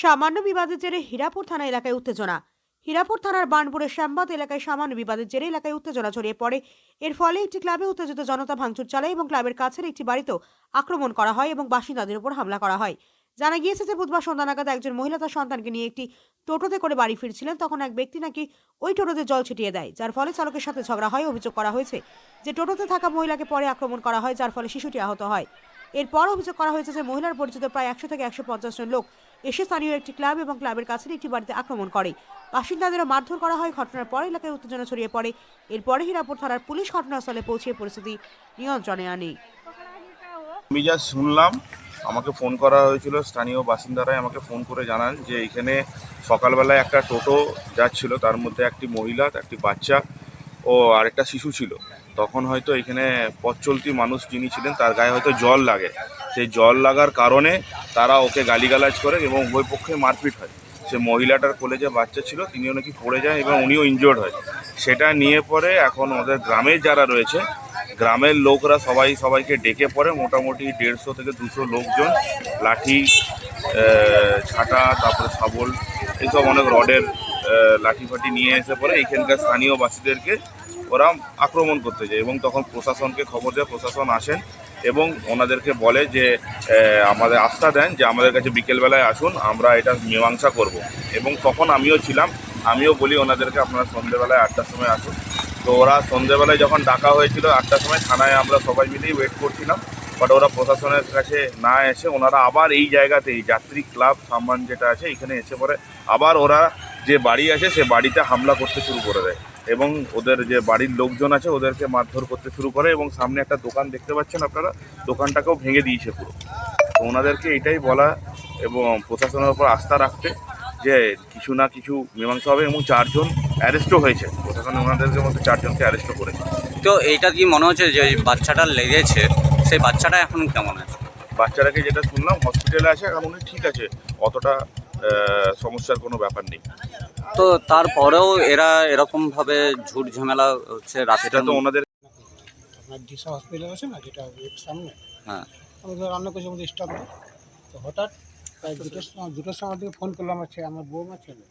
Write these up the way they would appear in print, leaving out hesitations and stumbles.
সামান্য বিবাদের জেরে হীরাপুর থানা এলাকায় উত্তেজনা। হীরাপুর থানার বানপুরের শ্যামবাদ এলাকায় সামান্য বিবাদের জেরে এলাকায় উত্তেজনা ছড়িয়ে পড়ে। এর ফলে একটি ক্লাবে উত্তেজিত জনতা ভাঙচুর চালায় এবং ক্লাবের কাছের একটি বাড়িতেও আক্রমণ করা হয় এবং বাসিন্দাদের উপর হামলা করা হয়। জানা গিয়েছে যে বুধবার সন্ধ্যা নাগাদ একজন মহিলা তার সন্তানকে নিয়ে একটি টোটোতে করে বাড়ি ফিরছিলেন, তখন এক ব্যক্তি নাকি ওই টোটোতে জল ছিটিয়ে দেয়, যার ফলে চালকের সাথে ঝগড়া হয়। অভিযোগ করা হয়েছে যে টোটোতে থাকা মহিলাকে পরে আক্রমণ করা হয়, যার ফলে শিশুটি আহত হয়। এরপর অভিযোগ করা হয়েছে যে মহিলার পরিচিত প্রায় 100 থেকে 150 জন লোক এসে স্থানীয় একটি ক্লাব এবং ক্লাবের কাছের একটি বাড়িতে আক্রমণ করে। বাসিন্দাদেরও মারধর করা হয়। ঘটনার পর এলাকায় উত্তেজনা ছড়িয়ে পড়ে। এরপরে হীরাপুর থানার পুলিশ ঘটনাস্থলে পৌঁছে পরিস্থিতি নিয়ন্ত্রণে আনে। আমি যা শুনলাম, আমাকে ফোন করা হয়েছিল, স্থানীয় বাসিন্দারাই আমাকে ফোন করে জানান যে এখানে সকালবেলায় একটা টোটো যাচ্ছিল, তার মধ্যে একটি মহিলা, একটি বাচ্চা ও আরেকটা শিশু ছিল। তখন হয়তো এখানে পথ চলতি মানুষ যিনি ছিলেন তার গায়ে হয়তো জল লাগে। সেই জল লাগার কারণে তারা ওকে গালিগালাজ করে এবং উভয় পক্ষে মারপিট হয়। সে মহিলাটার কোলে যে বাচ্চা ছিল তিনিও নাকি পড়ে যায় এবং উনিও ইনজিওর্ড হয়। সেটা নিয়ে পরে এখন ওদের গ্রামের যারা রয়েছে, গ্রামের লোকরা সবাইকে ডেকে পড়ে, মোটামুটি 150 থেকে 200 লোকজন লাঠি, ছাটা, তারপরে শাবল, এইসব অনেক রডের লাঠি ফাটি নিয়ে এসে পরে এইখানকার স্থানীয় বাসীদেরকে ওরা আক্রমণ করতে যায় এবং তখন প্রশাসনকে খবর দেয়। প্রশাসন আসেন এবং ওনাদেরকে বলে যে আমাদের আস্থা দেন যে আমাদের কাছে বিকেলবেলায় আসুন, আমরা এটা মীমাংসা করব। এবং তখন আমিও ছিলাম, আমিও বলি ওনাদেরকে আপনারা সন্ধ্যেবেলায় 8টার সময় আসুন। তো ওরা সন্ধ্যেবেলায় যখন ডাকা হয়েছিল 8টার সময়, থানায় আমরা সবাই মিলেই ওয়েট করছিলাম, বাট ওরা প্রশাসনের কাছে না এসে ওনারা আবার এই জায়গাতেই যাত্রী ক্লাব সামান যেটা আছে এখানে এসে পরে আবার ওরা যে বাড়ি আছে সে বাড়িতে হামলা করতে শুরু করে দেয় এবং ওদের যে বাড়ির লোকজন আছে ওদেরকে মারধর করতে শুরু করে এবং সামনে একটা দোকান দেখতে পাচ্ছেন আপনারা, দোকানটাকেও ভেঙে দিয়েছে পুরো। তো ওনাদেরকে এটাই বলা এবং প্রশাসনের উপর আস্থা রাখতে যে কিছু না কিছু মীমাংসা হবে এবং 4 জন অ্যারেস্টও হয়েছে। প্রশাসন ওনাদেরকে মধ্যে 4 জনকে অ্যারেস্টও করেছে। তো এইটা কি মনে হচ্ছে যে বাচ্চাটা লেগেছে, সেই বাচ্চাটা এখন কেমন আছে? বাচ্চাটাকে যেটা শুনলাম হসপিটালে আছে, এখন উনি ঠিক আছে, অতটা সমস্যার কোনো ব্যাপার নেই। তো তারপরেও এরা এরকমভাবে ঝুট ঝামেলা হচ্ছে রাতে, সেটা তো ওনাদের আপনার দিশা হসপিটাল আছে না, যেটা সামনে, হ্যাঁ, আমাদের রান্না করছে আমাদের স্টাফ। তো হঠাৎ প্রায় দুটোর সময় দিকে ফোন করলাম, আমার বৌমা ছেলে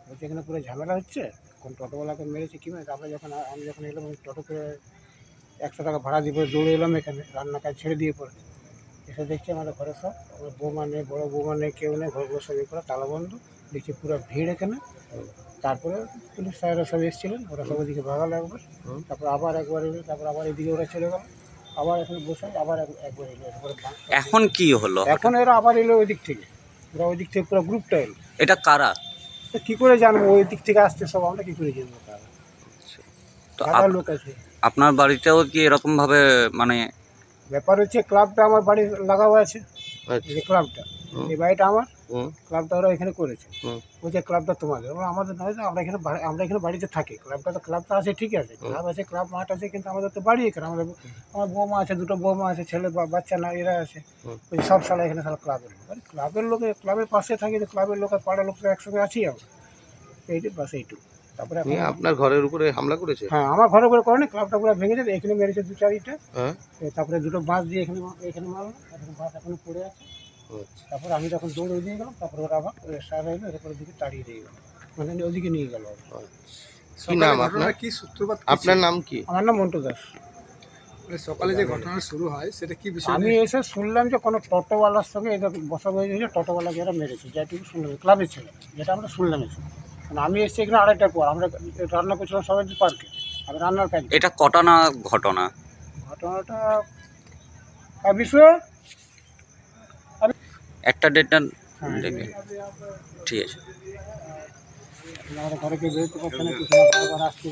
বলছে এখানে পুরো ঝামেলা হচ্ছে, কোন টোটোওয়ালাকে মেরেছে কী মেরেছে। আমি যখন এলাম টোটোকে 100 টাকা ভাড়া দিয়ে পরে দৌড়ে এলাম এখানে, রান্না কাজ ছেড়ে দিয়ে পরে এসে দেখছি আমাদের ঘরে সব, আমার বৌমা নেই, বড়ো বৌমা নেই, কেউ নেই, ঘরগুলো সব করে তালা বন্ধ, দেখছি পুরো ভিড় এখানে। তারপরে পুলিশ স্যারেরা সব এসেছিলেন, ওরা সব ওদিকে ভাগালো একবার, তারপর আবার একবার এলো, তারপর আবার এদিকে ওরা চলে গেল, আবার এখানে বসে আবার একবার এলো। এখন কি হলো? এখন এরা আবার এলো ওই দিক থেকে, ওরা ওই দিক থেকে পুরো গ্রুপটা এলো। এটা কারা? তো কী করে জানবো, ওই দিক থেকে আসছে সব, আমরা কী করে জানবো তারা? তো টাকার লোক আছে। আপনার বাড়িতেও কি এরকমভাবে মানে? ব্যাপার হচ্ছে ক্লাবটা আমার বাড়ি লাগাও আছে, এই যে ক্লাবটা, এই বাড়িটা আমার, ক্লাবটা ওরা এখানে করেছে। ওই যে ক্লাবটা তোমাদের, আমাদের নয়, আমরা এখানে বাড়িতে থাকি। ক্লাবটা আছে, ঠিক আছে, ক্লাব আছে, ক্লাব মাঠ আছে, কিন্তু আমাদের তো বাড়ি এখানে। আমার বৌমা আছে, দুটো বৌমা আছে, ছেলে বাচ্চা না, এরা আছে। ওই সব সালা এখানে সালা ক্লাবের লোক, ক্লাবের পাশে থাকি, তো ক্লাবের লোক আর পাড়ার লোক একসঙ্গে আছি আমরা, এইটাই বাস এইটুকু। তারপরে আপনার ঘরের উপরে হামলা করেছে? হ্যাঁ, আমার ঘরের উপরে করেনি, ক্লাবটা পুরো ভেঙে যাবে, এখানে মেরেছে 2-4 ইটা। তারপরে দুটো বাঁশ দিয়ে এখানে মারলো, এখন বাঁশ এখনো পড়ে আছে। তারপর আমি যখন দৌড়ে দিয়ে গেলাম, তারপরে ওরা আবার সার এলো, এরপরে দিকে তাড়িয়ে দিয়ে গেল, মানে ওদিকে নিয়ে গেল। কি নাম আপনার? কি সূত্রপাত? আপনার নাম কি? আমার নাম মন্টু দাস। সকালে যে ঘটনা শুরু হয় সেটা কি বিষয়? আমি এসে শুনলাম যে কোনো টোটোওয়ালার সঙ্গে এদের বসা হয়ে গেছে, টোটোওয়ালাকে এরা মেরেছে, যেটুকু শুনলাম ক্লাবের ছেলে, যেটা আমরা শুনলাম এসে। মানে আমি এসেছি এখানে 2:30টার পর, আমরা রান্না করছিলাম সবাই পার্কে, আমি রান্নার কাজ। এটা কটা ঘটনা? ঘটনাটা বিষয়ে একটা ডেটটা হ্যাঁ, দেখে ঠিক আছে। আমাদের ঘরে কেউ বেরোতে পারছে না, কিছু না, ঘরে আসছে।